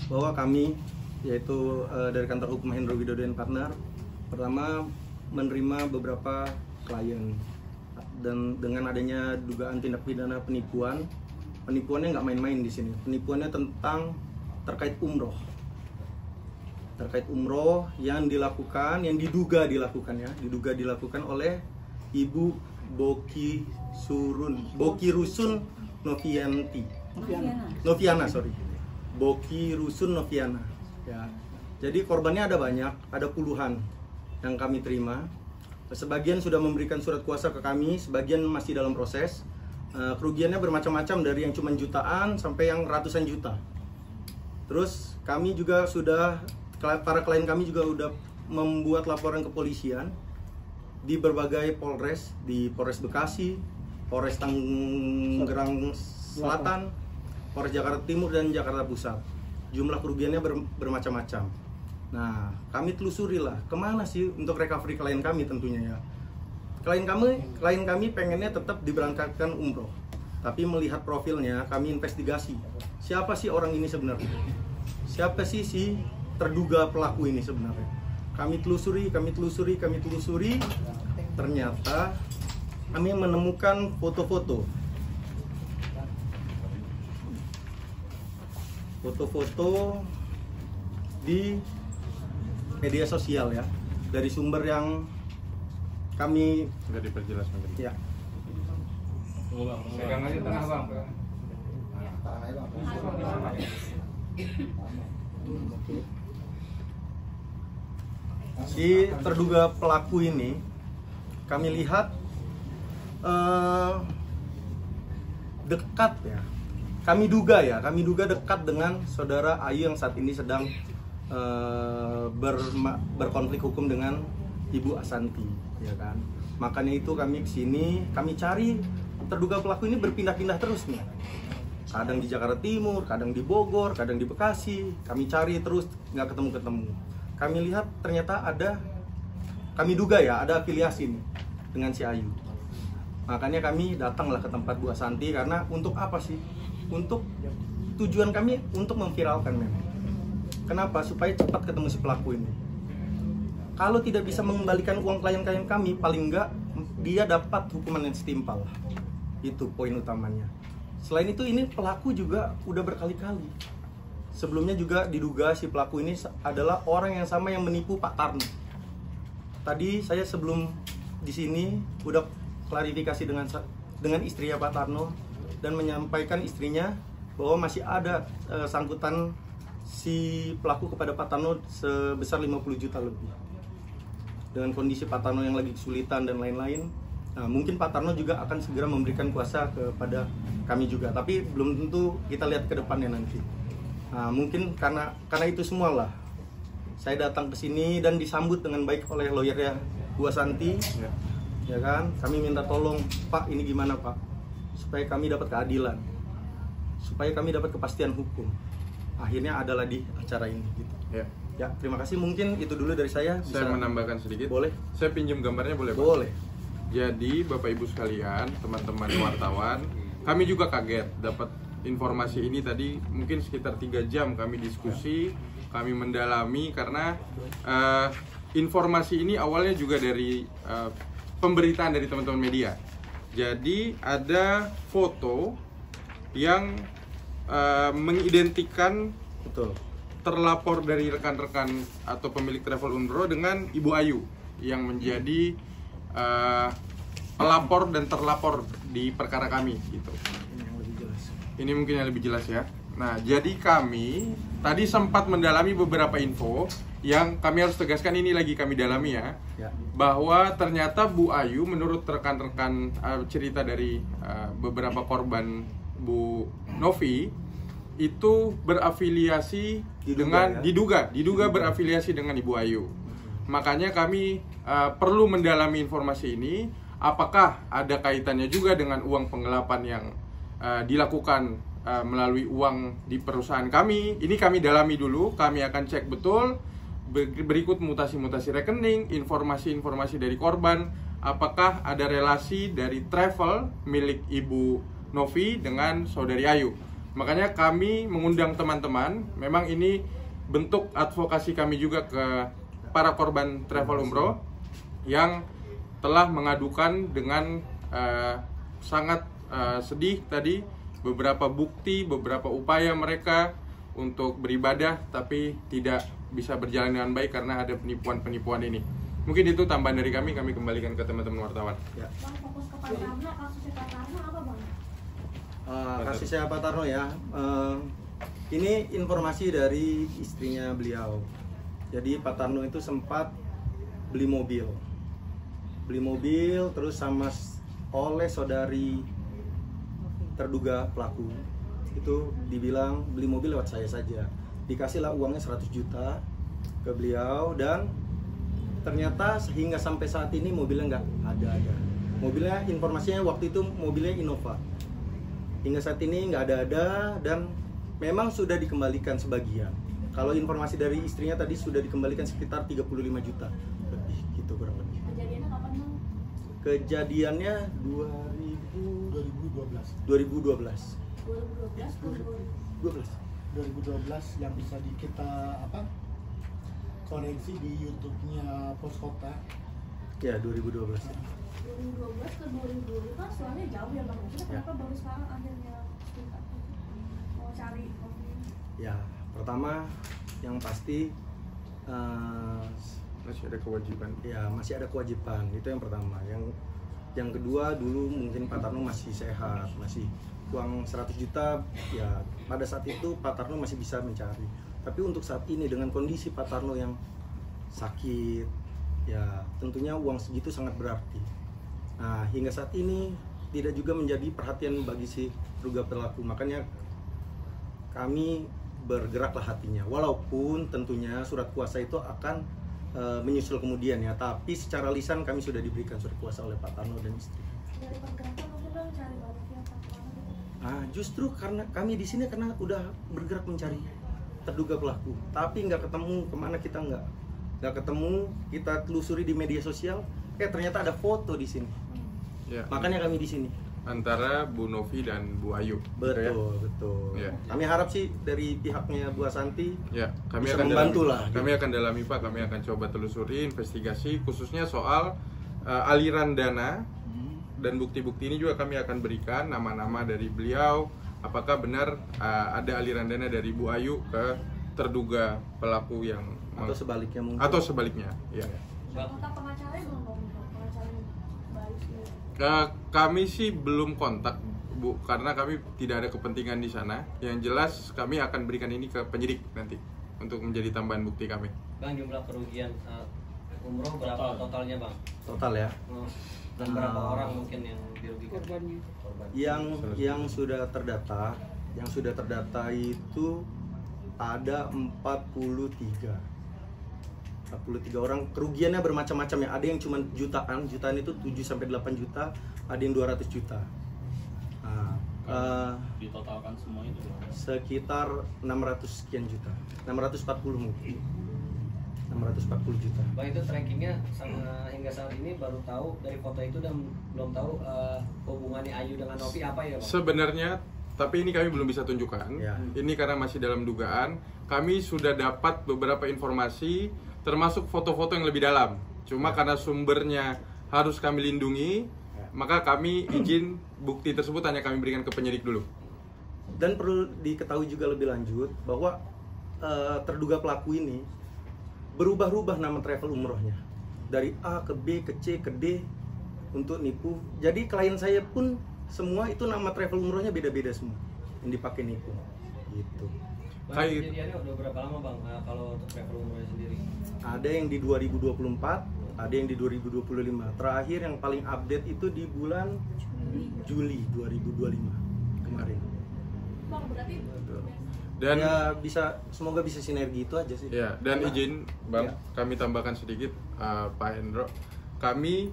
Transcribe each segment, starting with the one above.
bahwa kami yaitu dari kantor hukum Hendro Widodo dan Partner pertama menerima beberapa klien dan dengan adanya dugaan tindak pidana penipuannya nggak main-main di sini. Penipuannya tentang terkait umroh yang diduga dilakukan oleh Ibu Boki Rusun Noviana, Boki Rusun Noviana. Ya. Jadi korbannya ada banyak, ada puluhan yang kami terima. Sebagian sudah memberikan surat kuasa ke kami, sebagian masih dalam proses. Kerugiannya bermacam-macam dari yang cuma jutaan sampai yang ratusan juta. Terus kami juga para klien kami juga udah membuat laporan ke polisian di berbagai Polres, di Polres Bekasi, Polres Tangerang Selatan, Polres Jakarta Timur dan Jakarta Pusat. Jumlah kerugiannya bermacam-macam. Nah, kami telusuri lah kemana sih untuk recovery klien kami tentunya ya. Klien kami pengennya tetap diberangkatkan umroh, tapi melihat profilnya kami investigasi. Siapa sih orang ini sebenarnya? Siapa sih si terduga pelaku ini sebenarnya? Kami telusuri. Ternyata kami menemukan foto-foto di media sosial ya, dari sumber yang kami sudah diperjelas mungkin. Ya. Pegang aja tengah bang. Si terduga pelaku ini kami lihat dekat ya. Kami duga dekat dengan saudara Ayu yang saat ini sedang berkonflik hukum dengan Ibu Asanti, ya kan. Makanya itu kami kesini, kami cari terduga pelaku ini berpindah-pindah terus nih. Kadang di Jakarta Timur, kadang di Bogor, kadang di Bekasi. Kami cari terus, nggak ketemu-ketemu. Kami lihat ternyata kami duga ya ada afiliasi nih dengan si Ayu. Makanya kami datanglah ke tempat Bu Asanti karena untuk apa sih? Untuk tujuan kami untuk memviralkan memang. Kenapa? Supaya cepat ketemu si pelaku ini. Kalau tidak bisa mengembalikan uang klien-klien kami, paling enggak dia dapat hukuman yang setimpal. Itu poin utamanya. Selain itu ini pelaku juga udah berkali-kali. Sebelumnya juga diduga si pelaku ini adalah orang yang sama yang menipu Pak Tarno. Tadi saya sebelum di sini udah klarifikasi dengan istrinya Pak Tarno dan menyampaikan istrinya bahwa masih ada sangkutan si pelaku kepada Pak Tarno sebesar 50 juta lebih. Dengan kondisi Pak Tarno yang lagi kesulitan dan lain-lain, nah, mungkin Pak Tarno juga akan segera memberikan kuasa kepada kami juga. Tapi belum tentu, kita lihat ke depannya nanti. Nah, mungkin karena itu semua lah, saya datang ke sini dan disambut dengan baik oleh lawyernya Bu Asanti, ya kan. Kami minta tolong, Pak, ini gimana Pak, supaya kami dapat keadilan, supaya kami dapat kepastian hukum. Akhirnya adalah di acara ini gitu. Ya, terima kasih. Mungkin itu dulu dari saya. Saya menambahkan sedikit. Boleh? Saya pinjam gambarnya boleh, Pak? Boleh. Jadi, Bapak Ibu sekalian, teman-teman wartawan, kami juga kaget dapat informasi ini tadi. Mungkin sekitar 3 jam kami diskusi, kami mendalami karena informasi ini awalnya juga dari pemberitaan dari teman-teman media. Jadi ada foto yang mengidentikan Betul. terlapor dari rekan-rekan atau pemilik travel umroh dengan Ibu Ayu yang menjadi pelapor dan terlapor di perkara kami gitu. Ini yang lebih jelas. Ini mungkin yang lebih jelas ya. Nah, jadi kami tadi sempat mendalami beberapa info yang kami harus tegaskan, ini lagi kami dalami ya. Bahwa ternyata Bu Ayu menurut rekan-rekan cerita dari beberapa korban Bu Novi itu berafiliasi diduga berafiliasi dengan Ibu Ayu. Makanya kami perlu mendalami informasi ini, apakah ada kaitannya juga dengan uang penggelapan yang dilakukan melalui uang di perusahaan kami. Ini kami dalami dulu, kami akan cek betul. Berikut mutasi-mutasi rekening, informasi-informasi dari korban, apakah ada relasi dari travel milik Ibu Novi dengan Saudari Ayu. Makanya kami mengundang teman-teman. Memang ini bentuk advokasi kami juga ke para korban travel umroh yang telah mengadukan dengan sangat sedih tadi beberapa bukti, beberapa upaya mereka untuk beribadah tapi tidak bisa berjalan dengan baik karena ada penipuan-penipuan ini. Mungkin itu tambahan dari kami kembalikan ke teman-teman wartawan. Ya. Bang, fokus ke Pak Tarno, kasusnya Pak Tarno apa Bang? Kasusnya Pak Tarno ya, ini informasi dari istrinya beliau. Jadi Pak Tarno itu sempat beli mobil terus sama oleh saudari terduga pelaku. Itu dibilang beli mobil lewat saya saja. Dikasihlah uangnya 100 juta ke beliau dan ternyata hingga sampai saat ini mobilnya nggak ada. Mobilnya informasinya waktu itu mobilnya Innova. Hingga saat ini nggak ada dan memang sudah dikembalikan sebagian. Kalau informasi dari istrinya tadi sudah dikembalikan sekitar 35 juta lebih gitu kurang lebih. Kejadiannya kapan Bang? Kejadiannya 2012 yang bisa kita koreksi di YouTube-nya Pos Kota. Ya 2012. 2012 ke 2020 kan soalnya jauh ya Bang. Kenapa baru sekarang akhirnya mau cari mobil? Ya pertama yang pasti Masih ada kewajiban. ya masih ada kewajiban, itu yang pertama. Yang kedua, dulu mungkin Pak Tarno masih sehat, masih uang 100 juta ya pada saat itu Pak Tarno masih bisa mencari. Tapi untuk saat ini dengan kondisi Pak Tarno yang sakit ya tentunya uang segitu sangat berarti. Nah hingga saat ini tidak juga menjadi perhatian bagi si terduga pelaku. Makanya kami bergeraklah hatinya, walaupun tentunya surat kuasa itu akan menyusul kemudian ya, tapi secara lisan kami sudah diberikan surat kuasa oleh Pak Tarno dan istri. Dari pergerakan mungkin Bang cari balik apa kemana? Justru karena kami di sini karena udah bergerak mencari terduga pelaku, tapi nggak ketemu kemana kita nggak ketemu. Kita telusuri di media sosial, ternyata ada foto di sini. Ya. Makanya kami di sini. Antara Bu Novi dan Bu Ayu. Betul. Ya. Kami harap sih dari pihaknya Bu Asanti Ya, kami bisa akan membantu dalami. lah. Kami akan dalami Pak, kami akan coba telusuri, investigasi khususnya soal aliran dana dan bukti-bukti ini juga kami akan berikan nama-nama dari beliau. Apakah benar ada aliran dana dari Bu Ayu ke terduga pelaku yang Atau sebaliknya mungkin. atau sebaliknya, ya. Kontak pengacaranya belum Bang? Pengacara baik sih. Kami sih belum kontak Bu, karena kami tidak ada kepentingan di sana. Yang jelas kami akan berikan ini ke penyidik nanti untuk menjadi tambahan bukti kami. Bang, jumlah kerugian umroh berapa totalnya Bang? Total ya. Dan berapa orang mungkin yang dirugikan? Korban. Yang sudah terdata, itu ada 43 orang. Kerugiannya bermacam-macam ya. Ada yang cuma jutaan itu 7 sampai 8 juta, ada yang 200 juta. Ditotalkan semua itu Sekitar 600 sekian juta. 640 mungkin. 640 juta. Bang, itu trackingnya sama hingga saat ini baru tahu dari foto itu dan belum tahu hubungannya Ayu dengan Novi apa ya Bang? Sebenarnya, tapi ini kami belum bisa tunjukkan. Ya. Ini karena masih dalam dugaan. Kami sudah dapat beberapa informasi, termasuk foto-foto yang lebih dalam. Cuma karena sumbernya harus kami lindungi, maka kami izin bukti tersebut hanya kami berikan ke penyidik dulu. Dan perlu diketahui juga lebih lanjut bahwa terduga pelaku ini berubah-ubah nama travel umrohnya dari A ke B ke C ke D untuk nipu. Jadi klien saya pun semua itu nama travel umrohnya beda-beda semua yang dipakai nipu gitu. Bang, kejadiannya udah berapa lama Bang kalau untuk travel umrohnya sendiri? Ada yang di 2024, ada yang di 2025. Terakhir yang paling update itu di bulan Juli 2025 kemarin. Bang, berarti Dan ya semoga bisa sinergi itu aja sih. ya, dan izin Bang, Ya. kami tambahkan sedikit Pak Hendro. Kami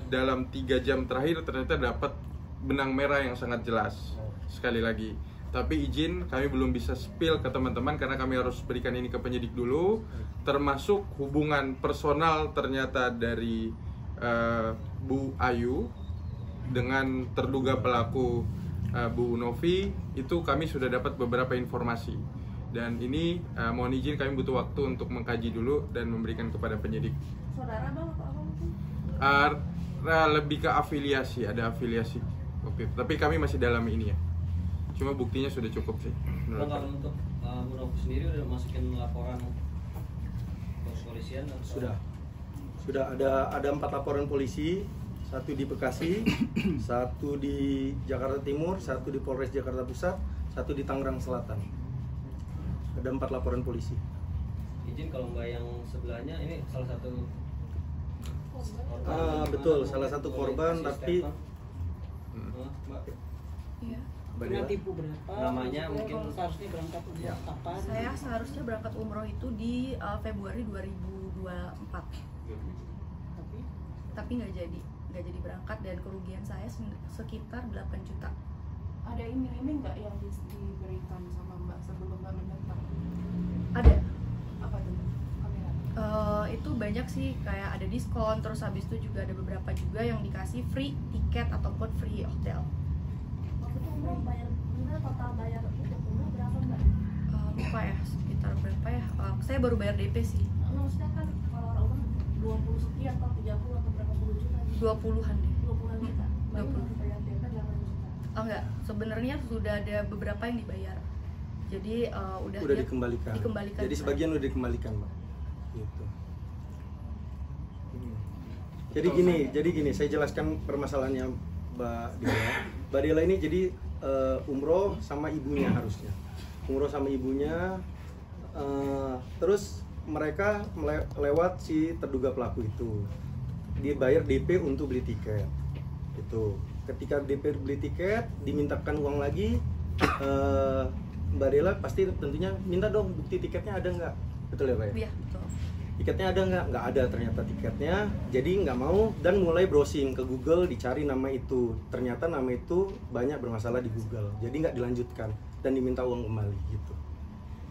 dalam 3 jam terakhir ternyata dapat benang merah yang sangat jelas. Sekali lagi, tapi izin kami belum bisa spill ke teman-teman karena kami harus berikan ini ke penyidik dulu, termasuk hubungan personal ternyata dari Bu Ayu dengan terduga pelaku Bu Novi, itu kami sudah dapat beberapa informasi. Dan ini mohon izin kami butuh waktu untuk mengkaji dulu dan memberikan kepada penyidik. Saudara bang atau apa mungkin? Lebih ke afiliasi, ada afiliasi. Oke, tapi kami masih dalam ini ya. Cuma buktinya sudah cukup sih. Bang, kalau untuk Bu Novi sendiri udah masukin laporan polisian atau? Sudah ada 4 laporan polisi, 1 di Bekasi, 1 di Jakarta Timur, 1 di Polres Jakarta Pusat, 1 di Tangerang Selatan. Ada 4 laporan polisi. Izin kalau Mbak yang sebelahnya ini salah satu betul, salah satu korban, tapi Mbak, Iya. Pernah tipu berapa? Namanya mungkin seharusnya berangkat umroh kapan? Saya seharusnya berangkat umroh itu di Februari 2024. Tapi nggak jadi berangkat dan kerugian saya sekitar 8 juta. Ada iming-iming nggak yang diberikan sama Mbak sebelum Mbak mendaftar? Ada. Apa tuh? Kamera. Itu banyak sih, kayak ada diskon, terus habis itu juga ada beberapa juga yang dikasih free tiket ataupun free hotel. Waktu itu umroh bayar, total bayar untuk umroh berapa Mbak? Lupa ya, sekitar berapa ya? Saya baru bayar DP sih. Maksudnya kan kalau orang umroh 20 sekian atau 30 atau berapa puluh juta? 20-an deh. 20-an juta. Baru 20. bayar DP 8 juta. Enggak, sebenarnya sudah ada beberapa yang dibayar. Jadi udah dikembalikan. Jadi sebagian udah dikembalikan, Mbak. Gitu. Jadi gini, saya jelaskan permasalahannya Mbak Dela. Mbak Dela ini jadi umroh sama ibunya harusnya. Umroh sama ibunya, terus mereka lewat si terduga pelaku itu. Dia bayar DP untuk beli tiket. Itu. Ketika DP beli tiket, dimintakan uang lagi, Mbak Dela pasti tentunya minta dong bukti tiketnya ada nggak, betul ya Pak ya? Iya, betul. Tiketnya ada nggak ada ternyata tiketnya, jadi nggak mau dan mulai browsing ke Google dicari nama itu, ternyata nama itu banyak bermasalah di Google, jadi nggak dilanjutkan dan diminta uang kembali gitu.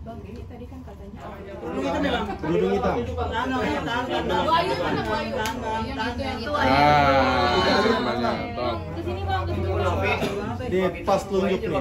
Bang, ini tadi kan katanya Kerudung hitam. Kesini bang, kesini bang. Di pas telunjuk nih.